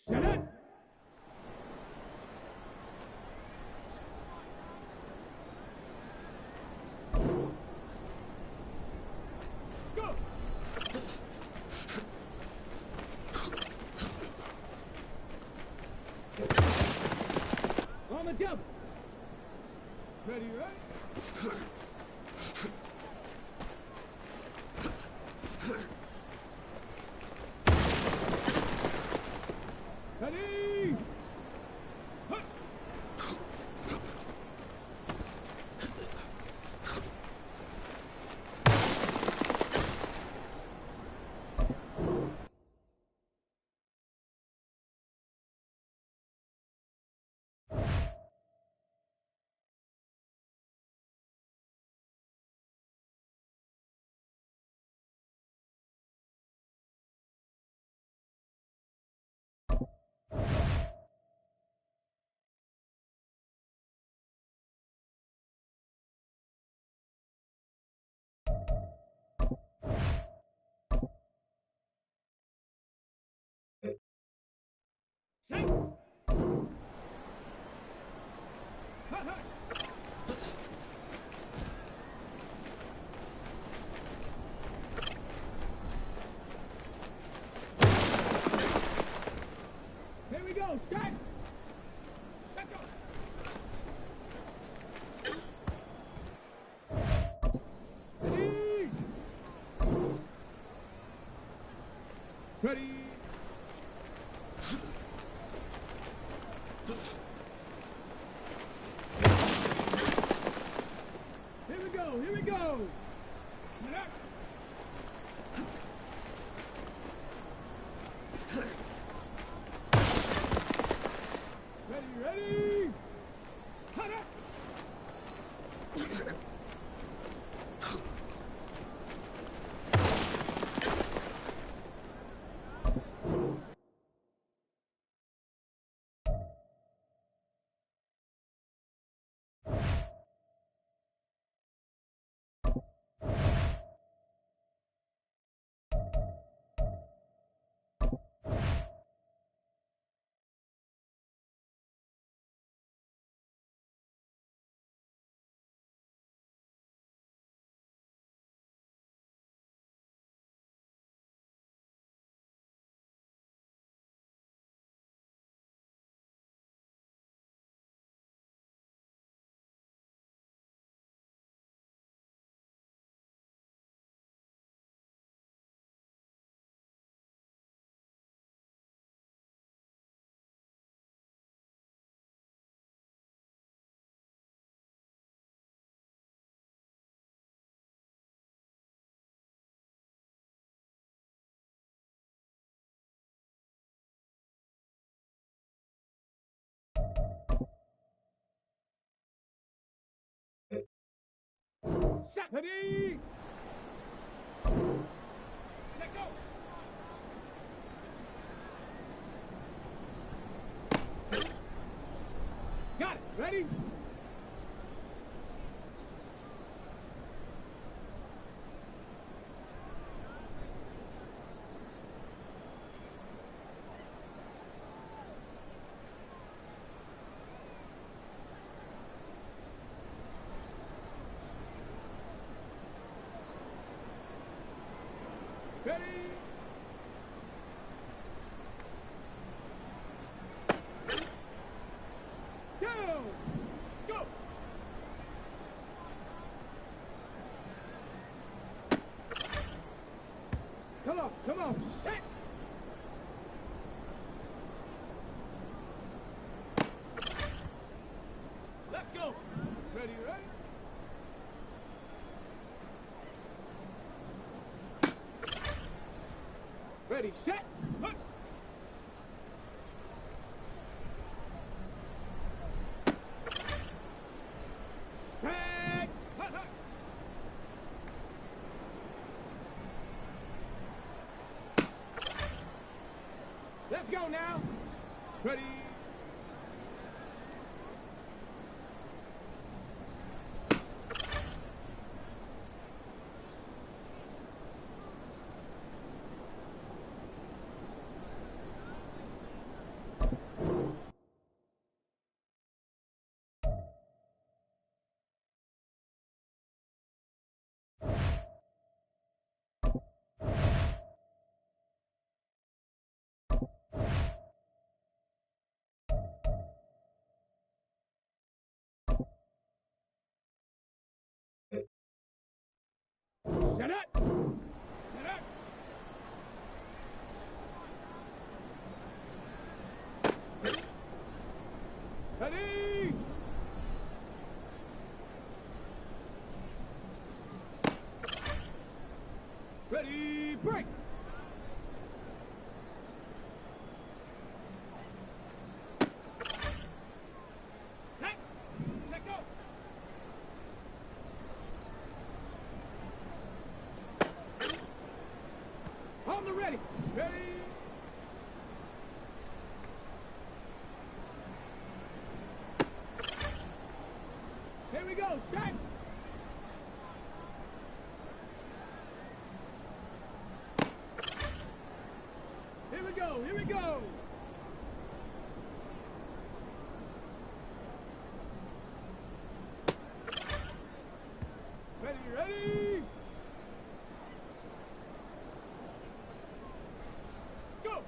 Shut it! Go! On the jump! Ready, right? Ready! Hut! Ready. Here we go, here we go. Ready, ready. Cut up. Set. Ready. Let go. Got it. Ready? Ready? Go! Go! Come on, set! Let's go! Ready, ready? Ready, set, hunt! Set, hunt, hunt! Let's go now! Ready? Set it! Set it! Ready! Ready, break! Set! Let go! On the ready! Ready! Here we go, set! Here we go, here we go! Ready, ready! Go!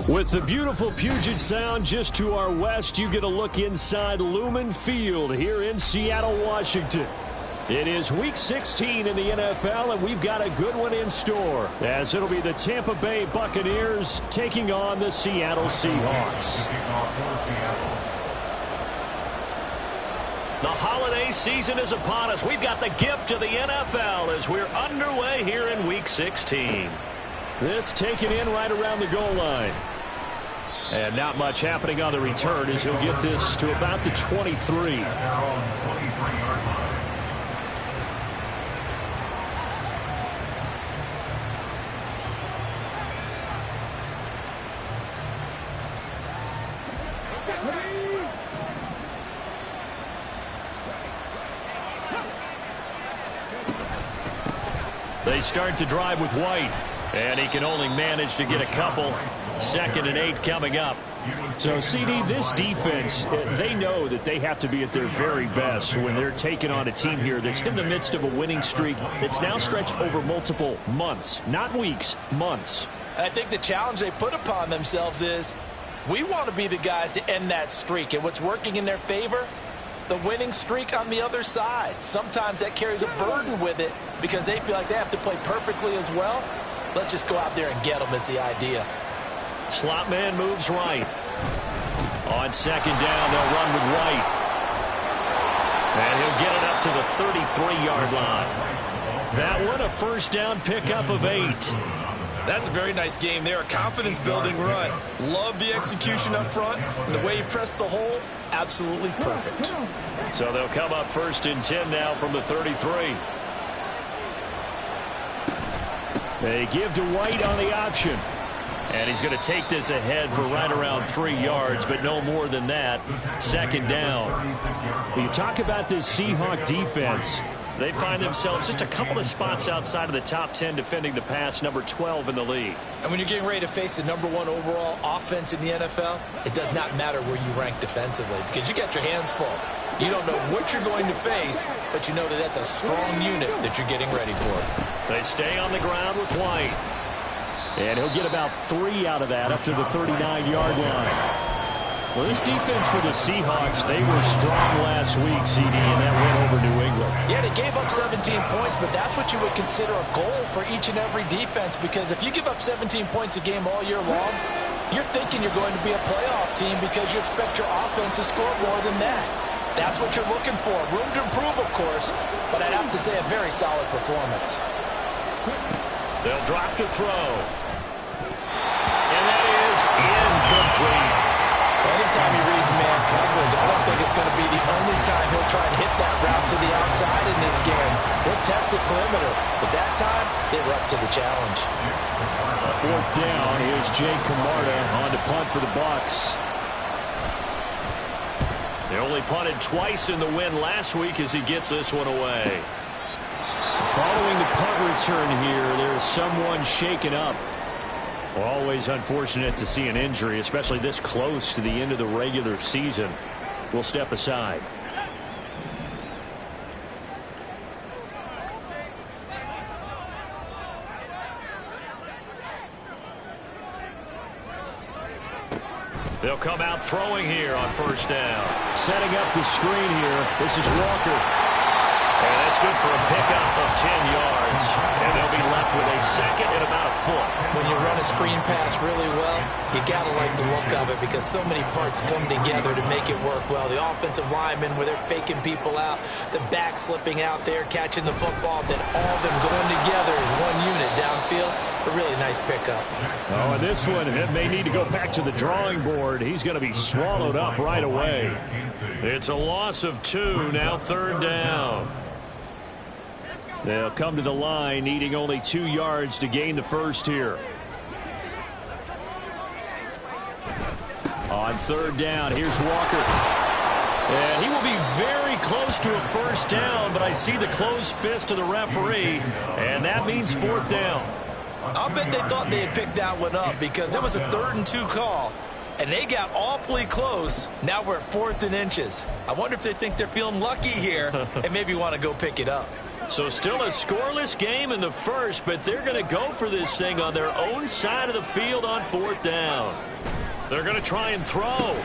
With the beautiful Puget Sound just to our west, you get a look inside Lumen Field here in Seattle, Washington. It is Week 16 in the NFL, and we've got a good one in store, as it'll be the Tampa Bay Buccaneers taking on the Seattle Seahawks. The holiday season is upon us. We've got the gift of the NFL as we're underway here in Week 16. This taken in right around the goal line. And not much happening on the return as he'll get this to about the 23. They start to drive with White, and he can only manage to get a couple. 2nd and 8 coming up. So, CD, this defense, they know that they have to be at their very best when they're taking on a team here that's in the midst of a winning streak that's now stretched over multiple months, not weeks, months. I think the challenge they put upon themselves is we want to be the guys to end that streak. And what's working in their favor? The winning streak on the other side. Sometimes that carries a burden with it because they feel like they have to play perfectly as well. Let's just go out there and get them is the idea. Slot man moves right. On 2nd down, they'll run with White. And he'll get it up to the 33-yard line. That one, a 1st down pickup of 8. That's a very nice game there. A confidence-building run. Love the execution up front. And the way he pressed the hole, absolutely perfect. So they'll come up 1st and 10 now from the 33. They give to White on the option. And he's going to take this ahead for right around 3 yards, but no more than that. 2nd down. When you talk about this Seahawk defense, they find themselves just a couple of spots outside of the top 10 defending the pass, number 12 in the league. And when you're getting ready to face the number 1 overall offense in the NFL, it does not matter where you rank defensively because you got your hands full. You don't know what you're going to face, but you know that that's a strong unit that you're getting ready for. They stay on the ground with White. And he'll get about 3 out of that up to the 39-yard line. Well, this defense for the Seahawks, they were strong last week, CD, and that went over New England. Yeah, they gave up 17 points, but that's what you would consider a goal for each and every defense because if you give up 17 points a game all year long, you're thinking you're going to be a playoff team because you expect your offense to score more than that. That's what you're looking for. Room to improve, of course, but I say a very solid performance. They'll drop to throw. And that is incomplete. Anytime he reads man coverage, I don't think it's going to be the only time he'll try and hit that route to the outside in this game. He'll test the perimeter, but that time, they were up to the challenge. Fourth down, here's Jay Camarda on to punt for the Bucs. They only punted twice in the win last week as he gets this one away. Following the punt return here, there's someone shaken up. Well, always unfortunate to see an injury, especially this close to the end of the regular season. We'll step aside. They'll come out throwing here on first down. Setting up the screen here. This is Walker. And that's good for a pickup of 10 yards. And they'll be left with a second and about a foot. When you run a screen pass really well, you got to like the look of it because so many parts come together to make it work well. The offensive linemen where they're faking people out, the back slipping out there, catching the football, then all of them going together as one unit downfield. A really nice pickup. Oh, and this one, it may need to go back to the drawing board. He's going to be swallowed up right away. It's a loss of 2, now third down. They'll come to the line, needing only 2 yards to gain the first here. On third down, here's Walker. And he will be very close to a first down, but I see the closed fist of the referee, and that means fourth down. I'll bet they thought they had picked that one up because it was a 3rd and 2 call, and they got awfully close. Now we're at 4th and inches. I wonder if they think they're feeling lucky here and maybe want to go pick it up. So still a scoreless game in the first, but they're going to go for this thing on their own side of the field on fourth down. They're going to try and throw.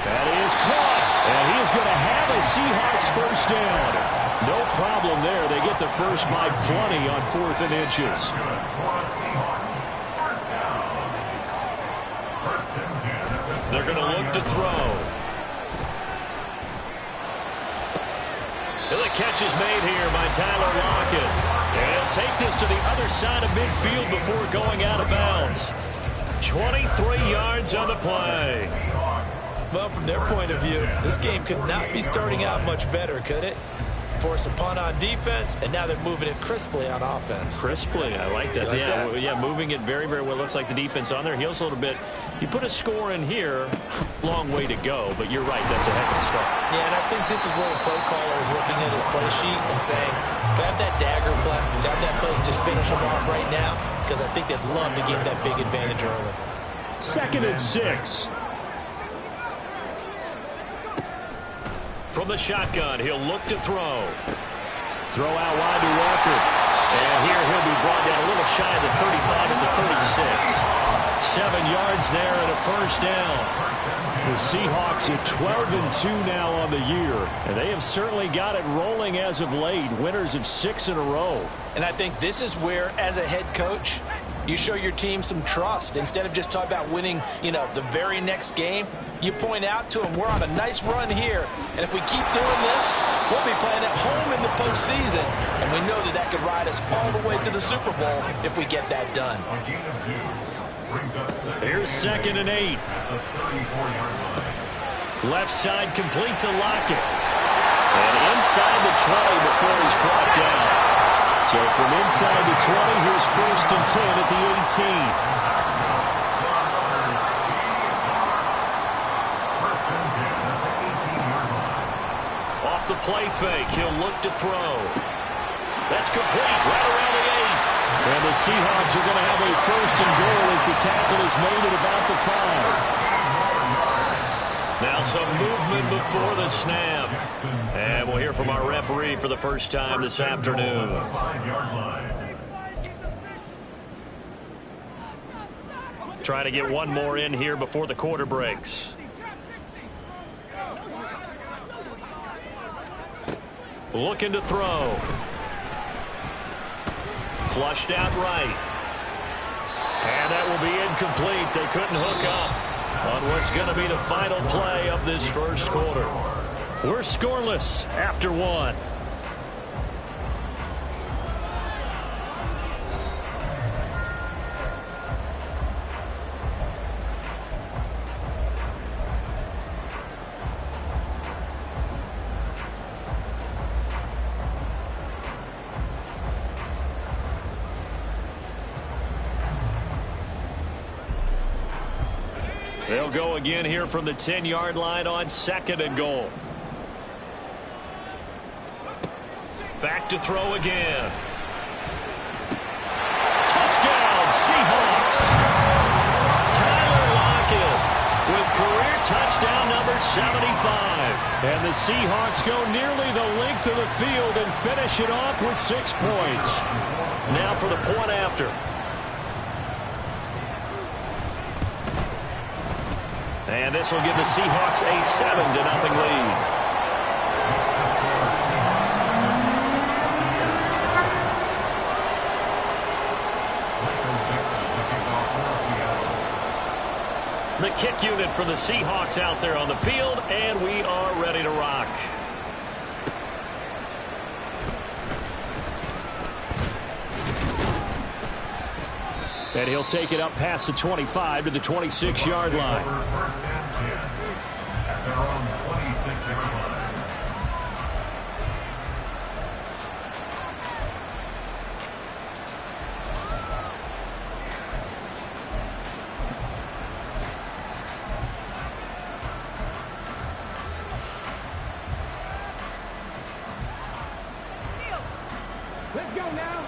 That is caught, and he is going to have a Seahawks first down. No problem there. They get the first by plenty on 4th and inches. They're going to look to throw. And the catch is made here by Tyler Lockett. And he'll take this to the other side of midfield before going out of bounds. 23 yards on the play. Well, from their point of view, this game could not be starting out much better, could it? Force a punt on defense, and now they're moving it crisply on offense. Crisply, I like that. Yeah, moving it very, very well. Looks like the defense on there heals a little bit. You put a score in here, long way to go, but you're right, that's a heck of a start. Yeah, and I think this is where the play caller is looking at his play sheet and saying, grab that dagger play, grab that play and just finish them off right now, because I think they'd love to gain that big advantage early. 2nd and 6. From the shotgun, he'll look to throw. Throw out wide to Walker. And here he'll be brought down a little shy of the 35 at the 36. 7 yards there and a first down. The Seahawks at 12-2 now on the year. And they have certainly got it rolling as of late. Winners of 6 in a row. And I think this is where, as a head coach, you show your team some trust. Instead of just talking about winning, the very next game, you point out to them, we're on a nice run here. And if we keep doing this, we'll be playing at home in the postseason. And we know that that could ride us all the way to the Super Bowl if we get that done. Here's 2nd and 8. Left side complete to Lockett. And inside the 20 before he's brought down. So from inside the 20, here's 1st and 10 at the 18. Off the play fake, he'll look to throw. That's complete, right around the 8. And the Seahawks are going to have a 1st and goal as the tackle is made at about the 5. Now some movement before the snap. And we'll hear from our referee for the first time this afternoon. Try to get one more in here before the quarter breaks. Looking to throw. Flushed out right. And that will be incomplete. They couldn't hook up on what's going to be the final play of this first quarter. We're scoreless after 1. They'll go again here from the 10-yard line on 2nd and goal. Back to throw again. Touchdown, Seahawks. Tyler Lockett with career touchdown number 75. And the Seahawks go nearly the length of the field and finish it off with 6 points. Now for the point after. And this will give the Seahawks a 7-0 lead. The kick unit for the Seahawks out there on the field, and we are ready to rock. And he'll take it up past the 25 to the 26-yard line. First and 10 at their own 26-yard line.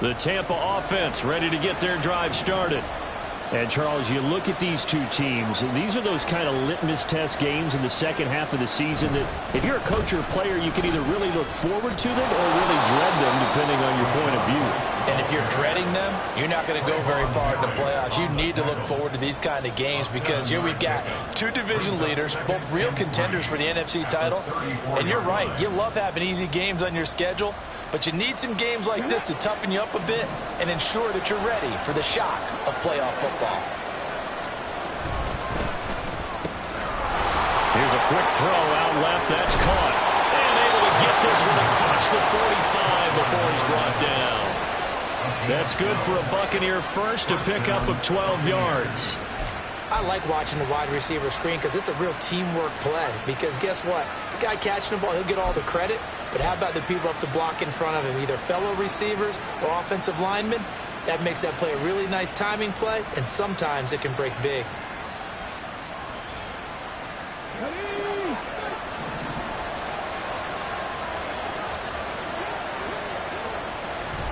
The Tampa offense ready to get their drive started. And, Charles, you look at these two teams, these are those kind of litmus test games in the second half of the season that if you're a coach or a player, you can either really look forward to them or really dread them, depending on your point of view. And if you're dreading them, you're not going to go very far in the playoffs. You need to look forward to these kind of games because here we've got two division leaders, both real contenders for the NFC title. And you're right, you love having easy games on your schedule, but you need some games like this to toughen you up a bit and ensure that you're ready for the shock of playoff football. Here's a quick throw out left. That's caught. And able to get this one across the 45 before he's brought down. That's good for a Buccaneer first, a pickup of 12 yards. I like watching the wide receiver screen because it's a real teamwork play. Because guess what? The guy catching the ball, he'll get all the credit. But how about the people up to block in front of him, either fellow receivers or offensive linemen? That makes that play a really nice timing play, and sometimes it can break big.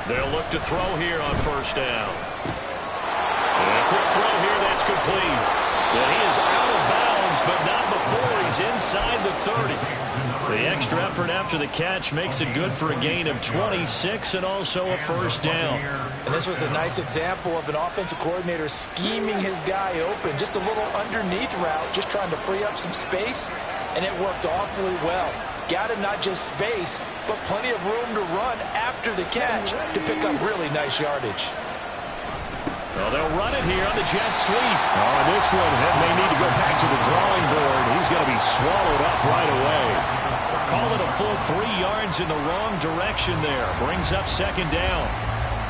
They'll look to throw here on first down. And a quick throw here, that's complete. And he is out of bounds, but not before he's inside the 30. The extra effort after the catch makes it good for a gain of 26 and also a first down. And this was a nice example of an offensive coordinator scheming his guy open. Just a little underneath route, just trying to free up some space, and it worked awfully well. Got him not just space, but plenty of room to run after the catch to pick up really nice yardage. Well, they'll run it here on the jet sweep. On this one, that may need to go back to the drawing board. He's going to be swallowed up right away. Call it a full 3 yards in the wrong direction there. Brings up second down.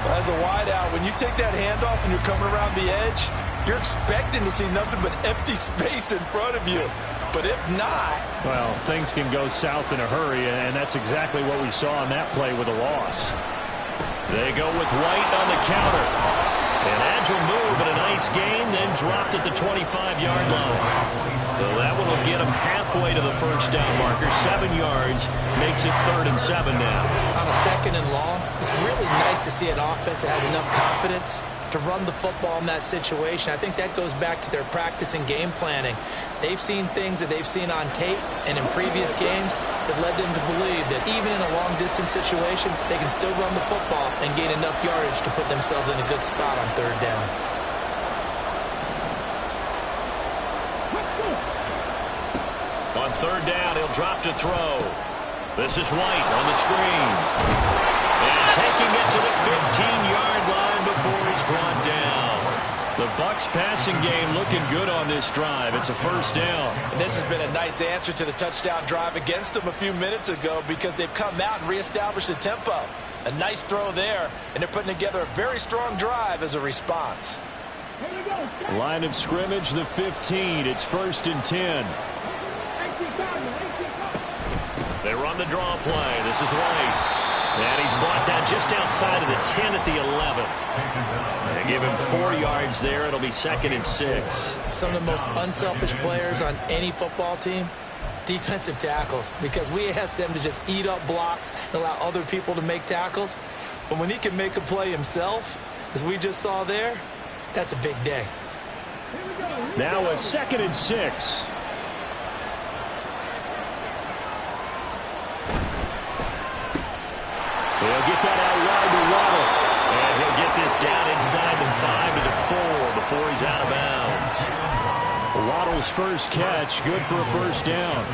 Well, as a wideout, when you take that handoff and you're coming around the edge, you're expecting to see nothing but empty space in front of you. But if not... Well, things can go south in a hurry, and that's exactly what we saw on that play with a loss. They go with White on the counter. An agile move and a nice gain, then dropped at the 25-yard line. So that one will get him halfway to the first down marker. 7 yards makes it 3rd and 7 now. On a 2nd and long, it's really nice to see an offense that has enough confidence to run the football in that situation. I think that goes back to their practice and game planning. They've seen things that they've seen on tape and in previous games that led them to believe that even in a long-distance situation, they can still run the football and gain enough yardage to put themselves in a good spot on 3rd down. On 3rd down, he'll drop to throw. This is White on the screen. And taking it to the 15-yard line before he's brought down. The Bucs passing game looking good on this drive. It's a first down. And this has been a nice answer to the touchdown drive against them a few minutes ago because they've come out and reestablished the tempo. A nice throw there, and they're putting together a very strong drive as a response. Line of scrimmage, the 15. It's 1st and 10. They run the draw play. This is White. And he's brought down just outside of the 10 at the 11. They give him 4 yards there. It'll be 2nd and 6. Some of the most unselfish players on any football team, defensive tackles, because we ask them to just eat up blocks and allow other people to make tackles. But when he can make a play himself, as we just saw there, that's a big day. Now a 2nd and 6. He'll get that out wide to Waddle. And he'll get this down inside the 5 to the 4 before he's out of bounds. Waddle's first catch, good for a first down.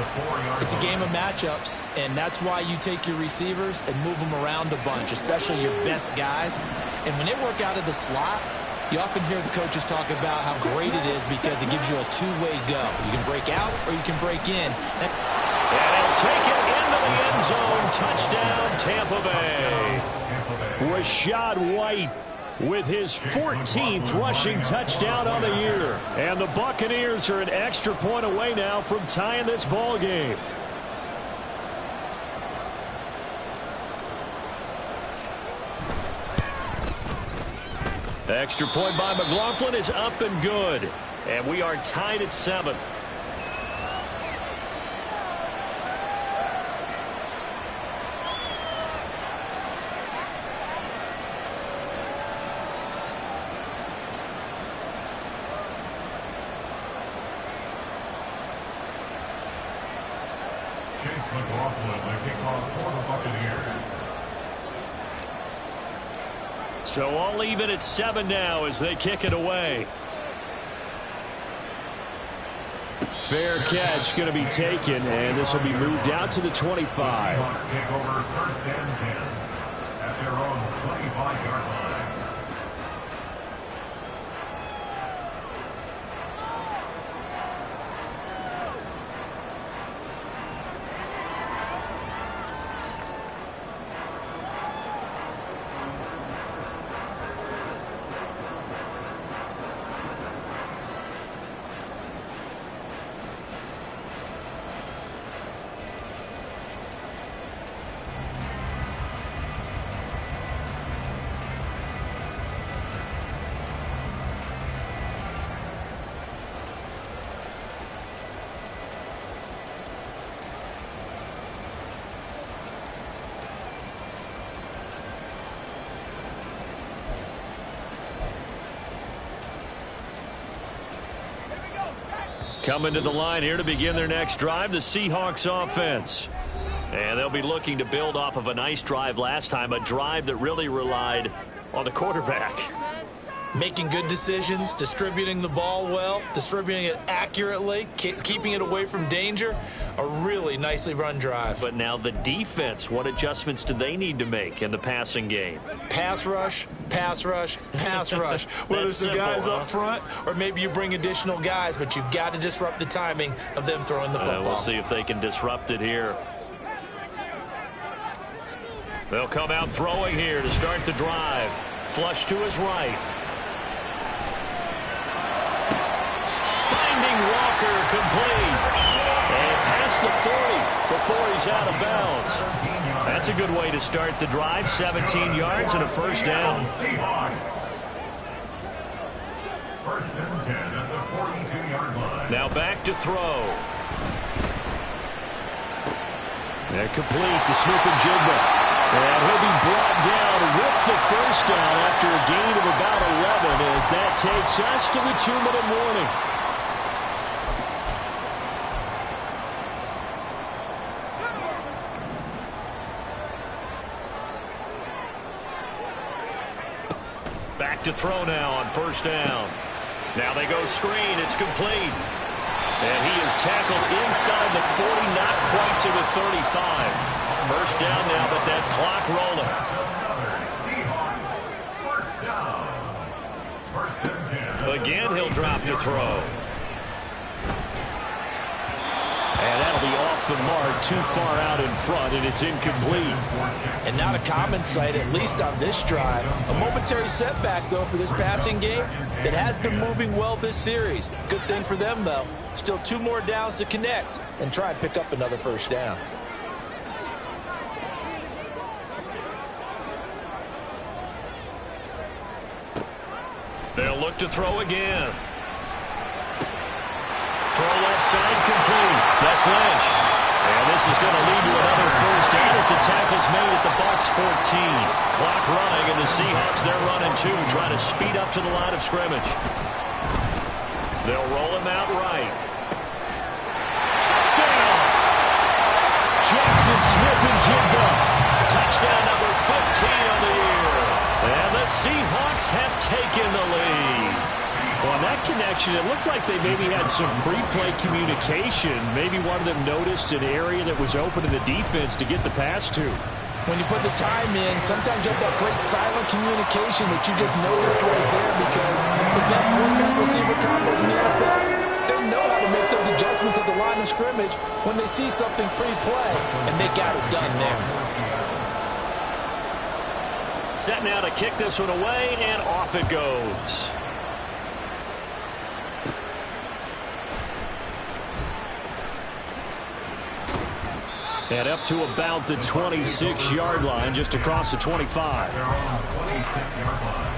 It's a game of matchups, and that's why you take your receivers and move them around a bunch, especially your best guys. And when they work out of the slot, you often hear the coaches talk about how great it is because it gives you a two-way go. You can break out or you can break in. And he'll take it into the end zone. Touchdown, Tampa Bay. Rachaad White with his 14th rushing touchdown on the year. And the Buccaneers are an extra point away now from tying this ball game. Extra point by McLaughlin is up and good. And we are tied at 7. So all even at 7 now as they kick it away. Fair catch going to be taken, and this will be moved out to the 25. Seahawks take over 1st and 10 at their own 25-yard line. Coming to the line here to begin their next drive, the Seahawks offense. And they'll be looking to build off of a nice drive last time, a drive that really relied on the quarterback. Making good decisions, distributing the ball well, distributing it accurately, keeping it away from danger. A really nicely run drive. But now the defense, what adjustments do they need to make in the passing game? Pass rush, pass rush, pass rush. Whether it's the guys up front or maybe you bring additional guys, but you've got to disrupt the timing of them throwing the football. We'll see if they can disrupt it here. They'll come out throwing here to start the drive. Flush to his right. Walker complete. And past the 40 before he's out of bounds. That's a good way to start the drive. 17 yards and a first down. 1st and 10 at the 42-yard line. Now back to throw. And complete to Smith-Njigba. And he'll be brought down with the first down after a gain of about 11 as that takes us to the 2-minute warning. Back to throw now on first down. Now they go screen. It's complete. And he is tackled inside the 40, not quite to the 35. First down now, but that clock rolling. Again, he'll drop to throw. And that'll be off the mark, too far out in front, and it's incomplete. And not a common sight, at least on this drive. A momentary setback, though, for this passing game that has been moving well this series. Good thing for them, though. Still 2 more downs to connect and try and pick up another first down. They'll look to throw again. Throw left side complete. That's Lynch. And this is going to lead to another first down as the tackle's made at the Bucs 14. Clock running, and the Seahawks, they're running two, trying to speed up to the line of scrimmage. They'll roll him out right. Touchdown! Jackson Smith-Njigba. Touchdown number 15 on the year. And the Seahawks have taken the lead. Well, that connection, it looked like they maybe had some pre-play communication. Maybe one of them noticed an area that was open in the defense to get the pass to. When you put the time in, sometimes you have that great silent communication that you just noticed right there, because the best quarterback-receiver combos in the NFL, they know how to make those adjustments at the line of scrimmage when they see something pre-play, and they got it done there. Set now to kick this one away, and off it goes. And up to about the 26-yard line, just across the 25. They're on the 26-yard line.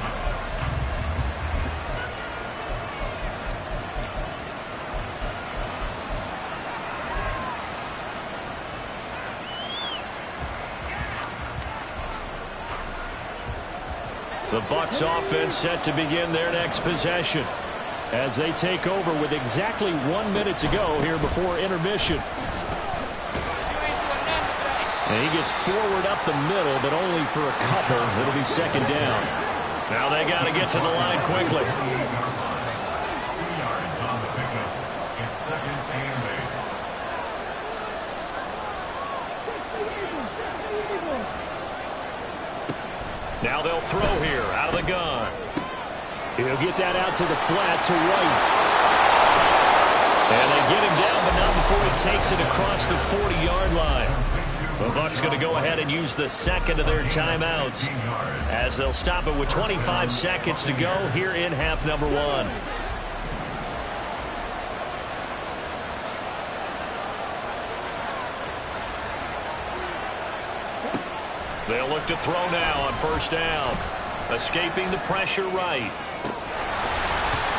The Bucs offense set to begin their next possession as they take over with exactly 1 minute to go here before intermission. And he gets forward up the middle, but only for a couple. It'll be second down. Now they got to get to the line quickly. 2 yards on the pickup. It's second and 8. Now they'll throw here out of the gun. He'll get that out to the flat to White. And they get him down, but not before he takes it across the 40-yard line. The Bucs going to go ahead and use the second of their timeouts as they'll stop it with 25 seconds to go here in half number one. They'll look to throw now on first down. Escaping the pressure right.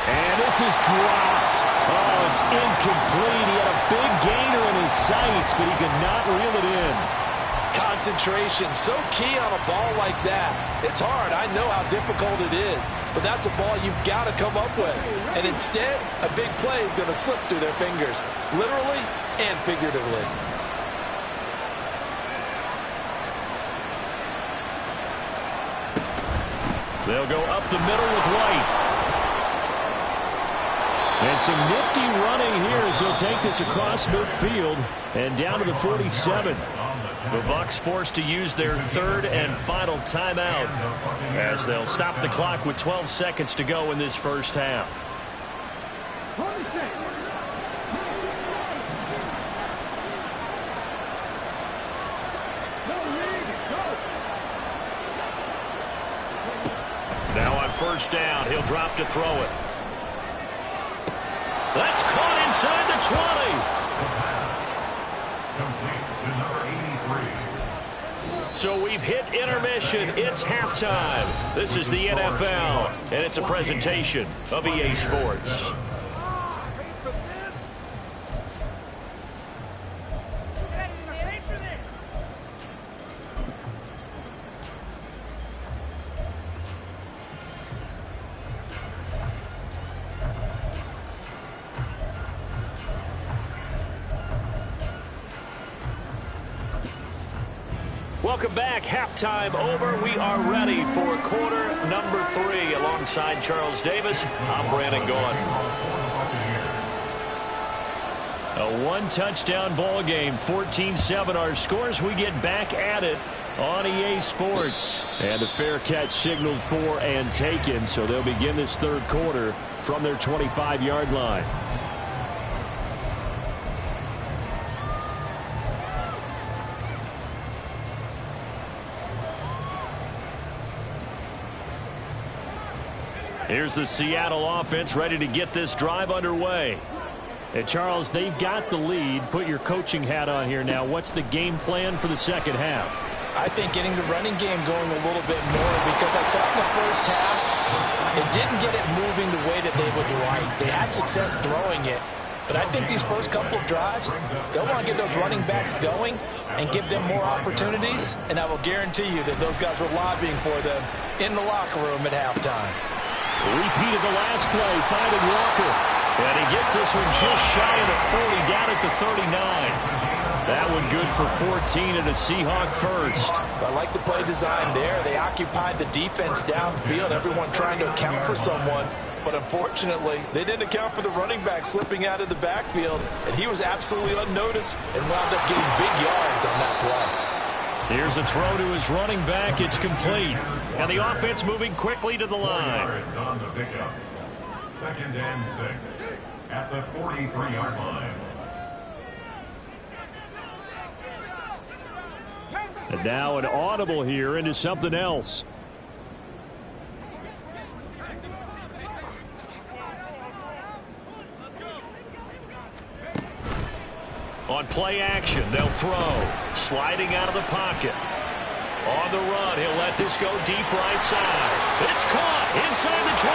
And this is dropped. Oh, it's incomplete. He had a big gainer in his sights, but he could not reel it in. Concentration, so key on a ball like that. It's hard. I know how difficult it is, but that's a ball you've got to come up with. And instead, a big play is going to slip through their fingers, literally and figuratively. They'll go up the middle with White. And some nifty running here as he'll take this across midfield and down to the 47. The Bucs forced to use their third and final timeout as they'll stop the clock with 12 seconds to go in this first half. Now on first down, he'll drop to throw it. That's caught inside the 20. Complete to number 83. So we've hit intermission. It's halftime. This is the NFL, and it's a presentation of EA Sports. Welcome back. Halftime over. We are ready for quarter number 3. Alongside Charles Davis, I'm Brandon Gaughan. A one-touchdown ball game, 14-7 our scores. We get back at it on EA Sports. And a fair catch signaled for and taken, so they'll begin this third quarter from their 25-yard line. Here's the Seattle offense ready to get this drive underway. And Charles, they've got the lead. Put your coaching hat on here now. What's the game plan for the second half? I think getting the running game going a little bit more, because I thought in the first half it didn't get it moving the way that they would like. They had success throwing it, but I think these first couple of drives, they'll want to get those running backs going and give them more opportunities, and I will guarantee you that those guys were lobbying for them in the locker room at halftime. Repeat of the last play, finding Walker. And he gets this one just shy of the 40, down at the 39. That one good for 14 and a Seahawk first. I like the play design there. They occupied the defense downfield, everyone trying to account for someone. But unfortunately, they didn't account for the running back slipping out of the backfield, and he was absolutely unnoticed and wound up getting big yards on that play. Here's a throw to his running back. It's complete. And the offense moving quickly to the line. Yards on the pickup. 2nd and 6 at the 43-yard line. And now an audible here into something else. On play action, they'll throw. Sliding out of the pocket. On the run, he'll let this go deep right side. It's caught inside the 25.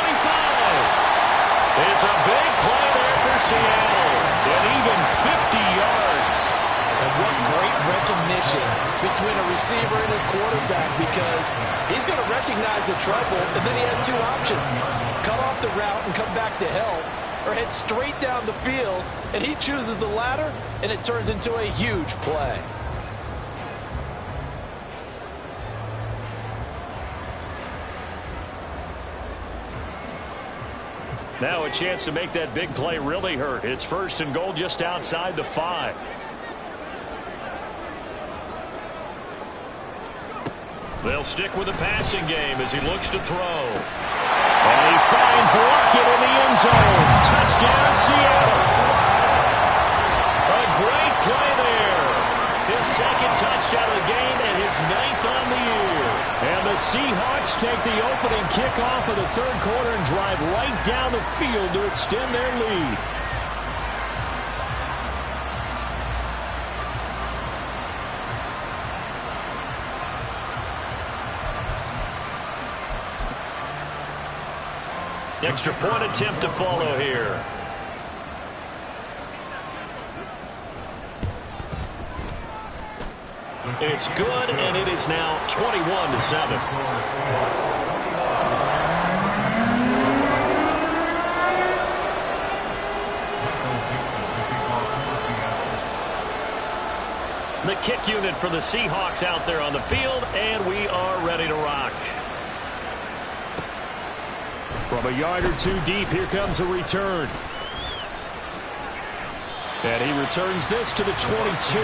It's a big play there for Seattle. And even 50 yards. And what great recognition between a receiver and his quarterback, because he's going to recognize the trouble, and then he has two options. Cut off the route and come back to help, or head straight down the field, and he chooses the latter, and it turns into a huge play. Now a chance to make that big play really hurt. It's 1st and goal just outside the 5. They'll stick with the passing game as he looks to throw. And he finds Lockett in the end zone. Touchdown, Seattle. A great play there. His 2nd touchdown of the game and his 9th on the year. And the Seahawks take the opening kickoff of the 3rd quarter and drive right down the field to extend their lead. Extra point attempt to follow here. It's good, and it is now 21-7. The kick unit for the Seahawks out there on the field, and we are ready to rock. From a yard or two deep, here comes a return. And he returns this to the 22.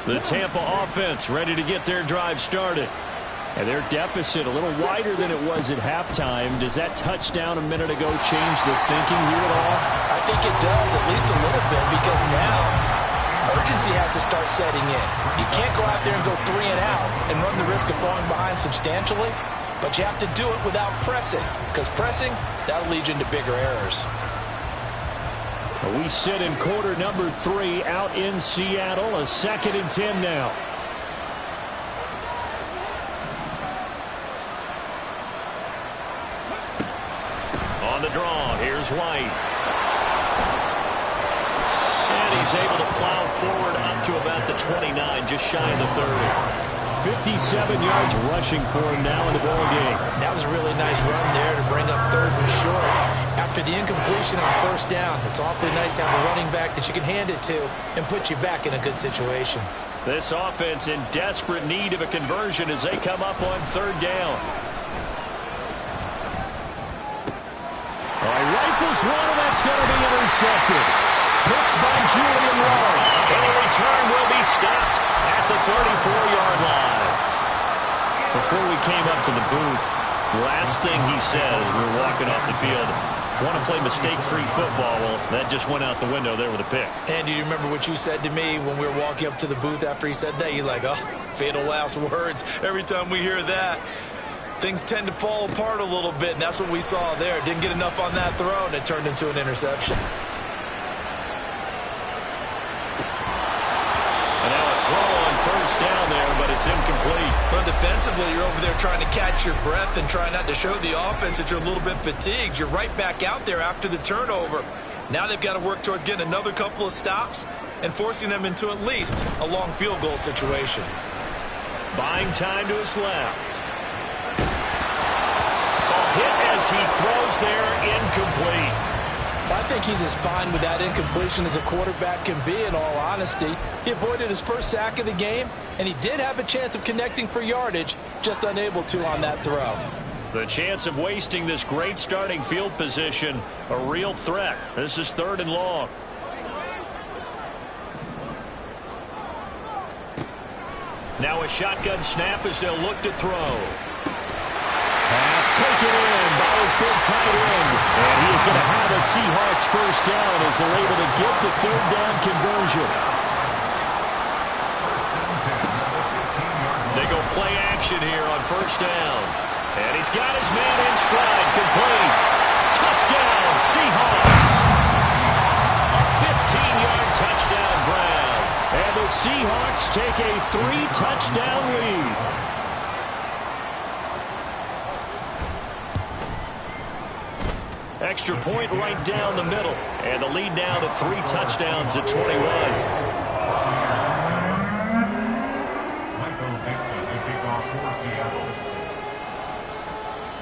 The Tampa offense ready to get their drive started. And their deficit a little wider than it was at halftime. Does that touchdown a minute ago change the thinking here at all? I think it does, at least a little bit, because now urgency has to start setting in. You can't go out there and go 3 and out and run the risk of falling behind substantially, but you have to do it without pressing, because pressing, that'll lead you into bigger errors. We sit in quarter number 3 out in Seattle. A 2nd and 10 now. On the draw, here's White. And he's able to plow forward up to about the 29, just shy of the 30. 57 yards rushing for him now in the ballgame. That was a really nice run there to bring up 3rd and short. After the incompletion on 1st down, it's awfully nice to have a running back that you can hand it to and put you back in a good situation. This offense in desperate need of a conversion as they come up on 3rd down. All right, rifles one, and that's going to be intercepted. Picked by Julian Love. And the return will be stopped at the 34-yard line. Before we came up to the booth, last thing he said as we were walking off the field, want to play mistake-free football. Well, that just went out the window there with a pick. And do you remember what you said to me when we were walking up to the booth after he said that? You're like, oh, fatal last words every time we hear that. things tend to fall apart a little bit, and that's what we saw there. Didn't get enough on that throw, and it turned into an interception. And now a throw on first down there, but it's incomplete. Well, defensively, you're over there trying to catch your breath and trying not to show the offense that you're a little bit fatigued. You're right back out there after the turnover. Now they've got to work towards getting another couple of stops and forcing them into at least a long field goal situation. Buying time to his left. Hit as he throws there, incomplete. I think he's as fine with that incompletion as a quarterback can be, in all honesty. He avoided his first sack of the game, and he did have a chance of connecting for yardage, just unable to on that throw. The chance of wasting this great starting field position, a real threat. This is 3rd and long. Now a shotgun snap as they'll look to throw. Pass taken in by his big tight end. And he is going to have a Seahawks first down as they're able to get the 3rd down conversion. They go play action here on first down. And he's got his man in stride, complete. Touchdown, Seahawks. A 15-yard touchdown grab. And the Seahawks take a 3-touchdown lead. Extra point right down the middle. And the lead now to 3 touchdowns at 21.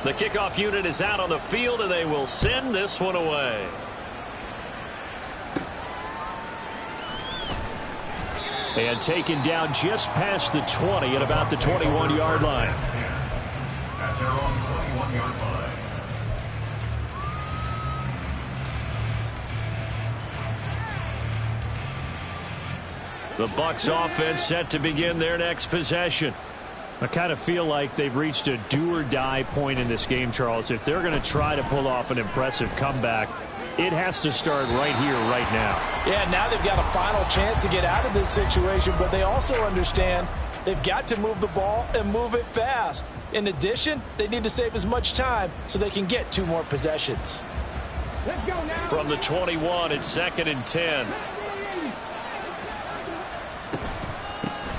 The kickoff unit is out on the field, and they will send this one away. And taken down just past the 20 at about the 21-yard line. At their own 21-yard line. The Bucs offense set to begin their next possession. I kind of feel like they've reached a do-or-die point in this game, Charles. If they're going to try to pull off an impressive comeback, it has to start right here, right now. Yeah, now they've got a final chance to get out of this situation, but they also understand they've got to move the ball and move it fast. In addition, they need to save as much time so they can get 2 more possessions. Let's go now. From the 21, it's 2nd and 10.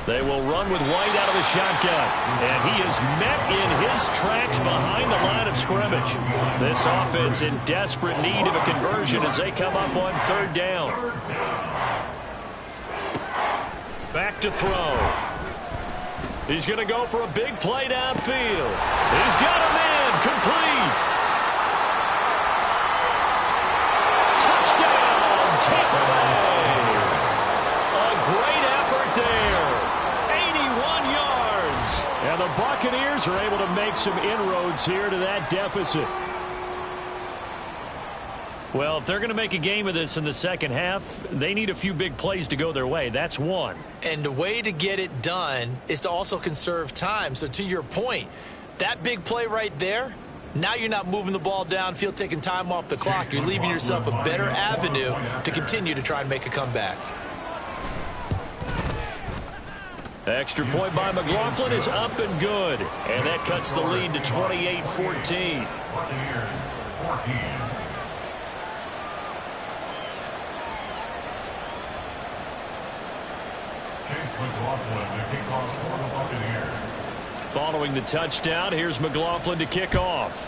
They will run with White out of the shotgun. And he is met in his tracks behind the line of scrimmage. This offense in desperate need of a conversion as they come up on 3rd down. Back to throw. He's going to go for a big play downfield. He's got a man complete. Touchdown, Tampa Bay. A great effort there. And the Buccaneers are able to make some inroads here to that deficit. Well, if they're going to make a game of this in the second half, they need a few big plays to go their way. That's one. And the way to get it done is to also conserve time. So to your point, that big play right there, now you're not moving the ball downfield, taking time off the clock. You're leaving yourself a better avenue to continue to try and make a comeback. Extra point by McLaughlin is up and good. And that cuts the lead to 28-14. Buccaneers 14. Chase McLaughlin to kick off for the Buccaneers. Following the touchdown, here's McLaughlin to kick off.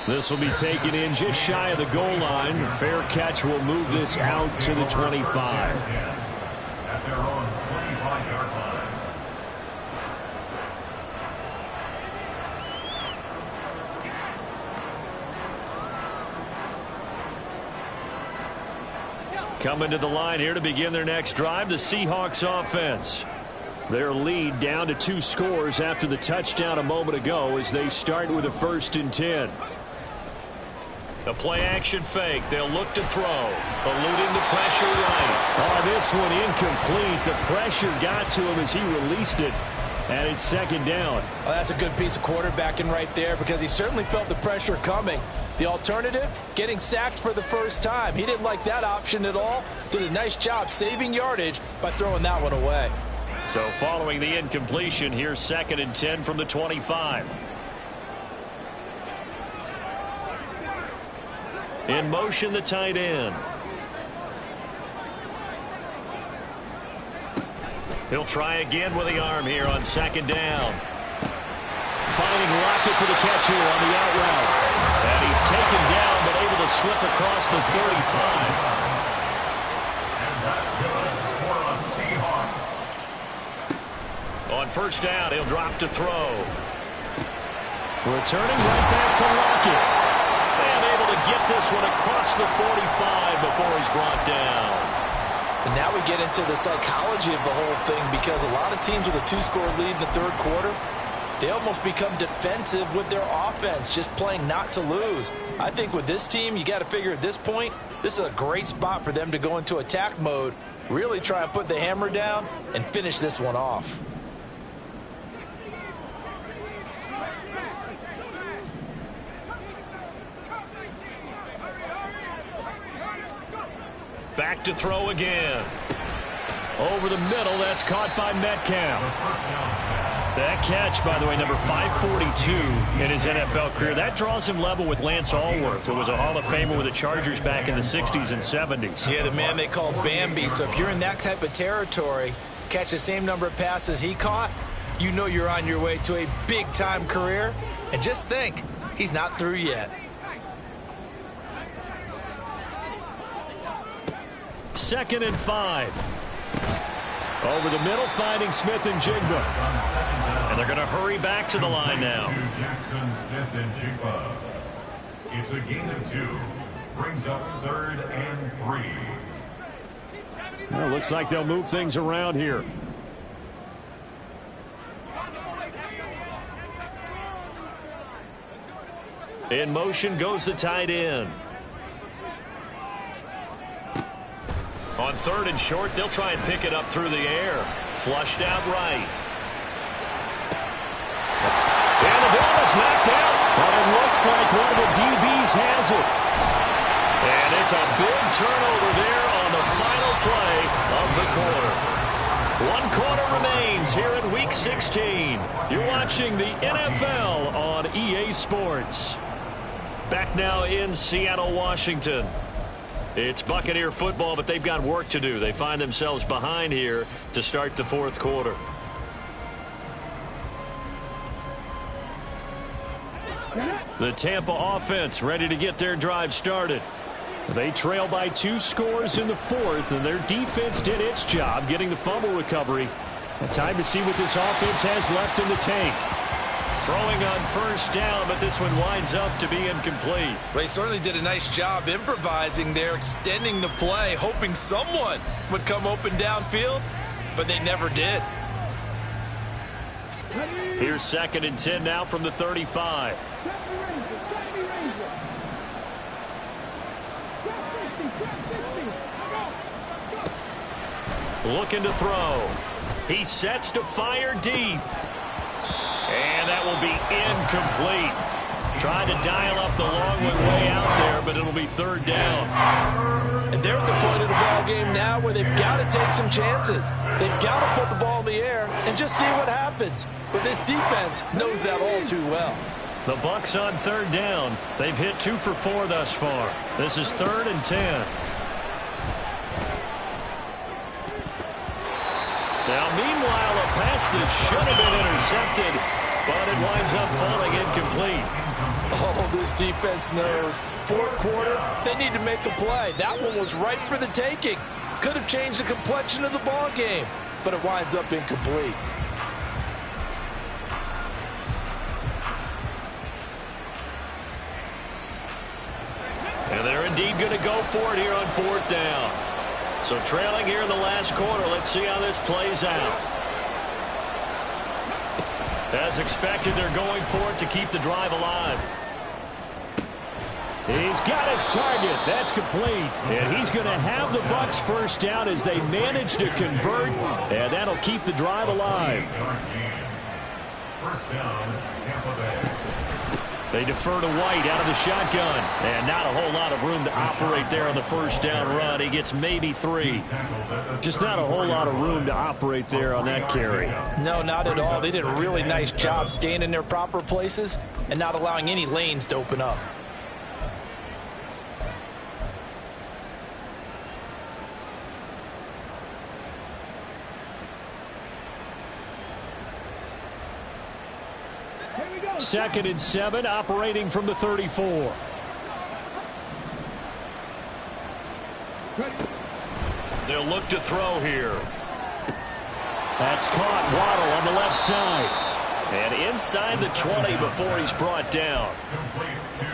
This will be taken in just shy of the goal line. Fair catch will move this out to the 25. At their own 25-yard line. Coming to the line here to begin their next drive, the Seahawks offense. Their lead down to 2 scores after the touchdown a moment ago as they start with a 1st and 10. A play-action fake. They'll look to throw. Eluding the pressure right. Oh, this one incomplete. The pressure got to him as he released it. And it's 2nd down. Well, that's a good piece of quarterbacking right there because he certainly felt the pressure coming. The alternative, getting sacked for the first time. He didn't like that option at all. Did a nice job saving yardage by throwing that one away. So following the incompletion, here's 2nd and 10 from the 25. In motion, the tight end. He'll try again with the arm here on 2nd down. Finding Lockett for the catch here on the out route. And he's taken down but able to slip across the 35. And that's good for the Seahawks. On 1st down, he'll drop to throw. Returning right back to Lockett. And able to get this one across the 45 before he's brought down. And now we get into the psychology of the whole thing, because a lot of teams with a 2-score lead in the 3rd quarter, they almost become defensive with their offense, just playing not to lose. I think with this team, you got to figure at this point, this is a great spot for them to go into attack mode, really try and put the hammer down and finish this one off. Back to throw again. Over the middle, that's caught by Metcalf. That catch, by the way, number 542 in his NFL career. That draws him level with Lance Allworth, who was a Hall of Famer with the Chargers back in the 60s and 70s. Yeah, the man they call Bambi. So if you're in that type of territory, catch the same number of passes he caught, you know you're on your way to a big-time career. And just think, he's not through yet. 2nd and 5. Over the middle, finding Smith and Jigba. And they're going to hurry back to the line now. Jackson, Smith, and Jigba. It's a gain of 2. Brings up 3rd and 3. Well, looks like they'll move things around here. In motion goes the tight end. On 3rd and short, they'll try and pick it up through the air. Flushed out right. And the ball is knocked out. But it looks like one of the DBs has it. And it's a big turnover there on the final play of the quarter. 1 quarter remains here in Week 16. You're watching the NFL on EA Sports. Back now in Seattle, Washington. It's Buccaneer football, but they've got work to do. They find themselves behind here to start the 4th quarter. The Tampa offense ready to get their drive started. They trail by 2 scores in the 4th, and their defense did its job getting the fumble recovery. Time to see what this offense has left in the tank. Throwing on 1st down, but this one winds up to be incomplete. They certainly did a nice job improvising there, extending the play, hoping someone would come open downfield, but they never did. Here's 2nd and 10 now from the 35. Looking to throw. He sets to fire deep. And that will be incomplete. Trying to dial up the long one way out there, but it'll be 3rd down. And they're at the point of the ball game now where they've got to take some chances. They've got to put the ball in the air and just see what happens. But this defense knows that all too well. The Bucs on 3rd down. They've hit 2 for 4 thus far. This is 3rd and 10. Now, meanwhile, a pass that should have been intercepted, but it winds up falling incomplete. Oh, this defense knows. 4th quarter, they need to make a play. That one was ripe for the taking. Could have changed the complexion of the ball game, but it winds up incomplete. And they're indeed going to go for it here on 4th down. So trailing here in the last quarter, let's see how this plays out. As expected, they're going for it to keep the drive alive. He's got his target. That's complete. And he's going to have the Bucs 1st down as they manage to convert. And that'll keep the drive alive. 1st down, Tampa Bay. They defer to White out of the shotgun. And not a whole lot of room to operate there on the first down run. He gets maybe 3. Just not a whole lot of room to operate there on that carry. No, not at all. They did a really nice job staying in their proper places and not allowing any lanes to open up. Second and 7, operating from the 34. They'll look to throw here. That's caught. Waddle on the left side. And inside the 20 before he's brought down.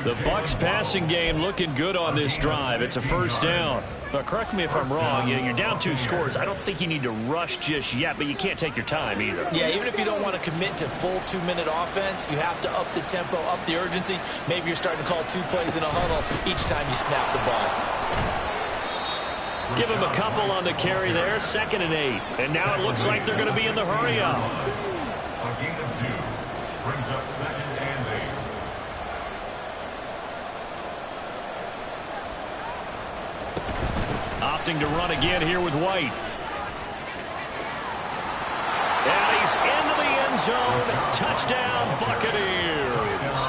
The Bucs passing game looking good on this drive. It's a first down. But correct me if I'm wrong. You're down 2 scores. I don't think you need to rush just yet, but you can't take your time either. Yeah, even if you don't want to commit to full 2-minute offense, you have to up the tempo, up the urgency. Maybe you're starting to call 2 plays in a huddle each time you snap the ball. Give him a couple on the carry there. 2nd and 8. And now it looks like they're going to be in the hurry up. A gain of 2 brings up 2nd and 8. Opting to run again here with White. And he's into the end zone. Touchdown, Buccaneers.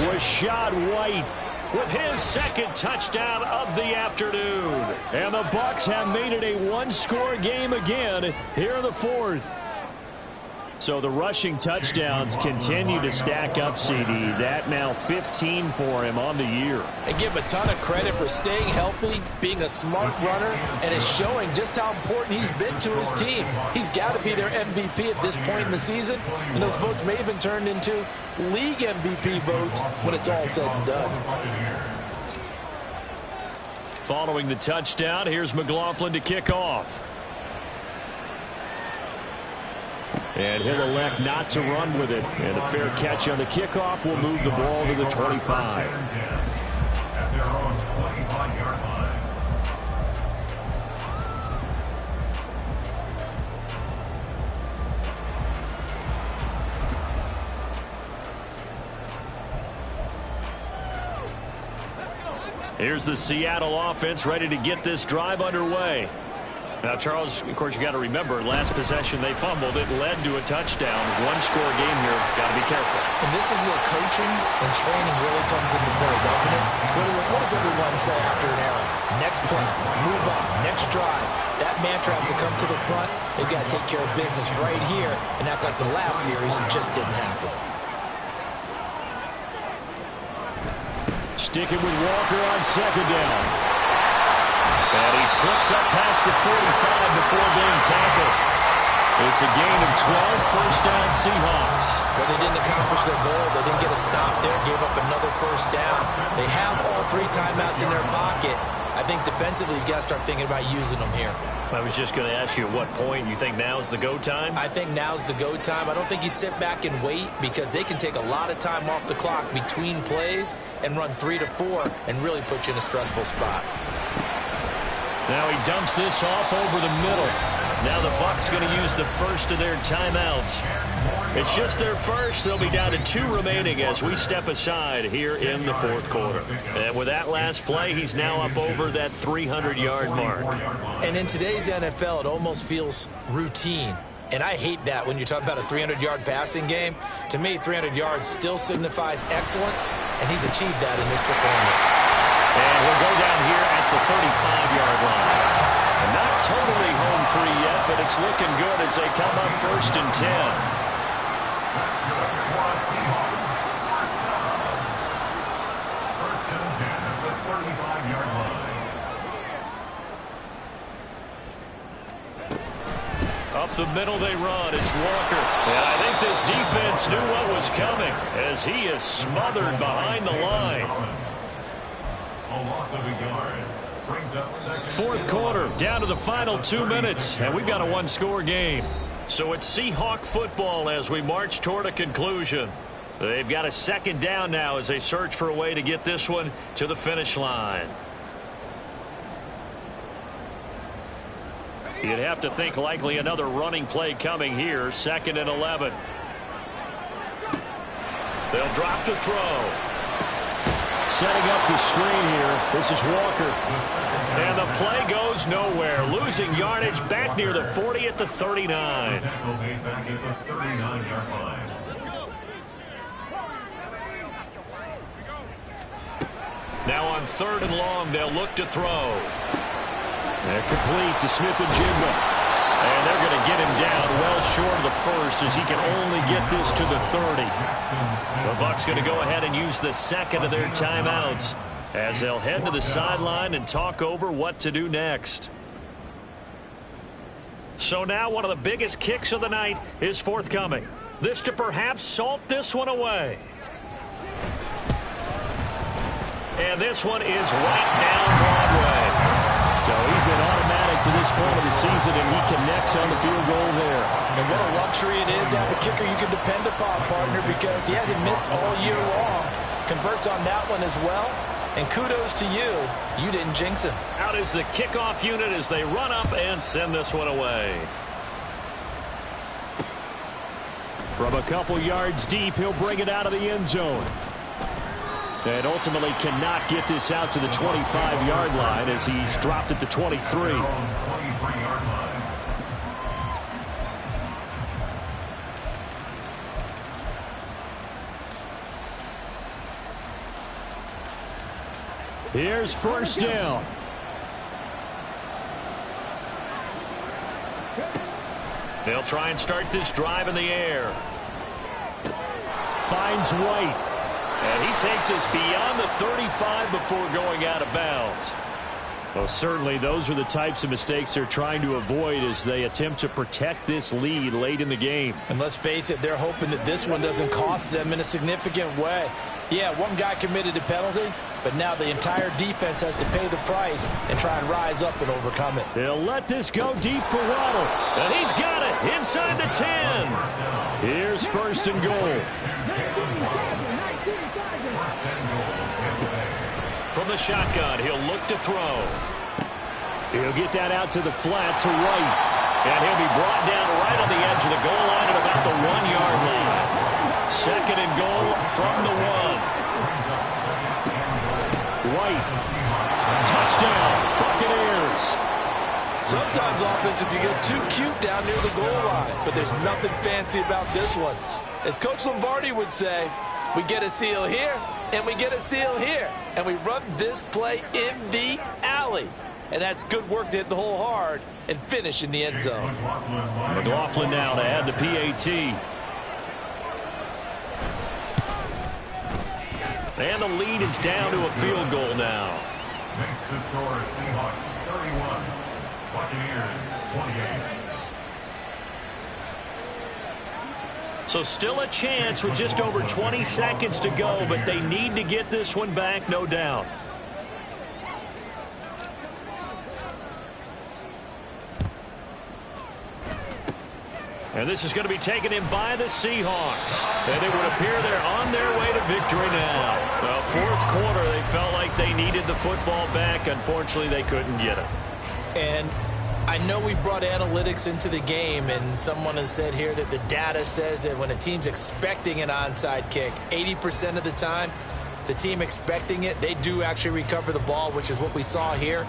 Rashad White with his 2nd touchdown of the afternoon. And the Bucs have made it a 1-score game again here in the 4th. So the rushing touchdowns continue to stack up, CD. That now 15 for him on the year. I give him a ton of credit for staying healthy, being a smart runner, and is showing just how important he's been to his team. He's got to be their MVP at this point in the season, and those votes may have been turned into league MVP votes when it's all said and done. Following the touchdown, here's McLaughlin to kick off. And he'll elect not to run with it. And a fair catch on the kickoff will move the ball to the 25. At their own 25-yard line. Here's the Seattle offense ready to get this drive underway. Now, Charles, of course, you got to remember, last possession they fumbled. It led to a touchdown. 1-score game here. Got to be careful. And this is where coaching and training really comes into play, doesn't it? What does everyone say after an error? Next play, move on, next drive. That mantra has to come to the front. They've got to take care of business right here and act like the last series just didn't happen. Sticking with Walker on 2nd down. And he slips up past the 45 before being tackled. It's a gain of 12, first down Seahawks. But they didn't accomplish their goal. They didn't get a stop there, gave up another first down. They have all 3 timeouts in their pocket. I think defensively, you've got to start thinking about using them here. I was just going to ask you at what point you think now's the go time? I think now's the go time. I don't think you sit back and wait because they can take a lot of time off the clock between plays and run 3 to 4 and really put you in a stressful spot. Now he dumps this off over the middle. Now the Bucs going to use the first of their timeouts. It's just their first. They'll be down to 2 remaining as we step aside here in the 4th quarter. And with that last play, he's now up over that 300-yard mark. And in today's NFL, it almost feels routine. And I hate that when you're talking about a 300-yard passing game. To me, 300 yards still signifies excellence, and he's achieved that in this performance. And he'll go down here at the 35-yard line. Not totally home free yet, but it's looking good as they come up 1st and 10. Up the middle they run. It's Walker. And I think this defense knew what was coming as he is smothered behind the line. A loss of a yard brings up 4th quarter, down to the final 2 minutes, and we've got a 1-score game. So it's Seahawk football as we march toward a conclusion. They've got a 2nd down now as they search for a way to get this one to the finish line. You'd have to think likely another running play coming here, 2nd and 11. They'll drop to throw. Setting up the screen here. This is Walker. And the play goes nowhere. Losing yardage back near the 40 at the 39. Tackle made back at the 39-yard line. Now on 3rd and long, they'll look to throw. And complete to Smith and Jigba. And they're going to get him down well short of the first as he can only get this to the 30. The Bucs going to go ahead and use the second of their timeouts as they'll head to the sideline and talk over what to do next. So now one of the biggest kicks of the night is forthcoming. This to perhaps salt this one away. And this one is right down Broadway. So he's been automatic to this point of the season, and he connects on the field goal there. And what a luxury it is to have a kicker you can depend upon, partner, because he hasn't missed all year long. Converts on that one as well. And kudos to you. You didn't jinx him. Out is the kickoff unit as they run up and send this one away. From a couple yards deep, he'll bring it out of the end zone. And ultimately cannot get this out to the 25-yard line as he's dropped at the 23. 23-yard line. Here's first down. They'll try and start this drive in the air. Finds White. And he takes us beyond the 35 before going out of bounds. Well, certainly those are the types of mistakes they're trying to avoid as they attempt to protect this lead late in the game. And let's face it, they're hoping that this one doesn't cost them in a significant way. Yeah, one guy committed a penalty, but now the entire defense has to pay the price and try and rise up and overcome it. They'll let this go deep for Waddle. And he's got it inside the 10. Here's first and goal. From the shotgun, he'll look to throw. He'll get that out to the flat to White. And he'll be brought down right on the edge of the goal line at about the 1-yard line. Second and goal from the 1. White. Touchdown, Buccaneers. Sometimes offensive can get too cute down near the goal line, but there's nothing fancy about this one. As Coach Lombardi would say, we get a seal here, and we get a seal here. And we run this play in the alley. And that's good work to hit the hole hard and finish in the end zone. McLaughlin now to add the PAT. And the lead is down to a field goal now. Makes the score Seahawks 31, Buccaneers 28. So still a chance with just over 20 seconds to go, but they need to get this one back, no doubt. And this is going to be taken in by the Seahawks. And it would appear they're on their way to victory now. Well, fourth quarter, they felt like they needed the football back. Unfortunately, they couldn't get it. And I know we brought analytics into the game, and someone has said here that the data says that when a team's expecting an onside kick, 80% of the time, the team expecting it, they do actually recover the ball, which is what we saw here.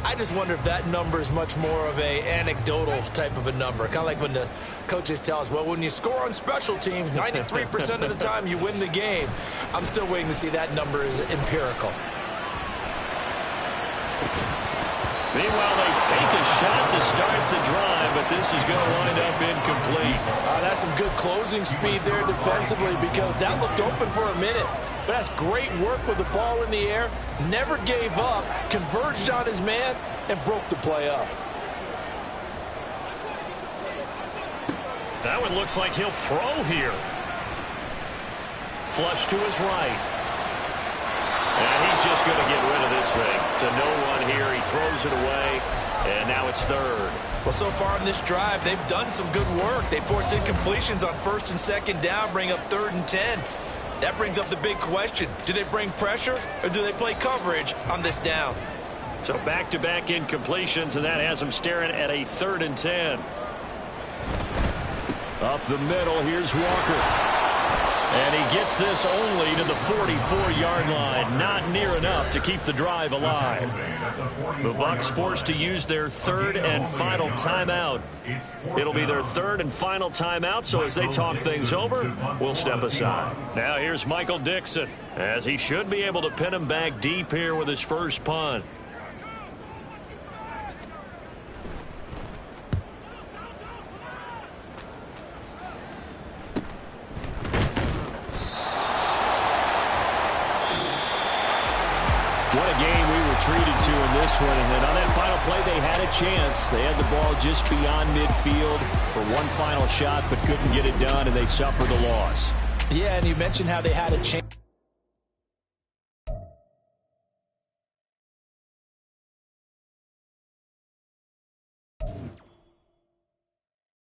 I just wonder if that number is much more of a anecdotal type of a number. Kind of like when the coaches tell us, well, when you score on special teams, 93% of the time you win the game. I'm still waiting to see that number is empirical. Meanwhile, they take a shot to start the drive, but this is going to wind up incomplete. That's some good closing speed there defensively because that looked open for a minute. But that's great work with the ball in the air. Never gave up, converged on his man, and broke the play up. That one looks like he'll throw here. Flush to his right. And he's just going to get rid of this thing. To no one here. He throws it away, and now it's third. Well, so far in this drive, they've done some good work. They force incompletions on first and second down, bring up 3rd and 10. That brings up the big question. Do they bring pressure, or do they play coverage on this down? So back-to-back incompletions, and that has them staring at a 3rd and 10. Up the middle, here's Walker. And he gets this only to the 44-yard line. Not near enough to keep the drive alive. The Bucs forced to use their third and final timeout. It'll be their third and final timeout, so as they talk things over, we'll step aside. Now here's Michael Dixon, as he should be able to pin him back deep here with his first punt. What a game we were treated to in this one. And then on that final play, they had a chance. They had the ball just beyond midfield for one final shot, but couldn't get it done, and they suffered a loss. Yeah, and you mentioned how they had a chance.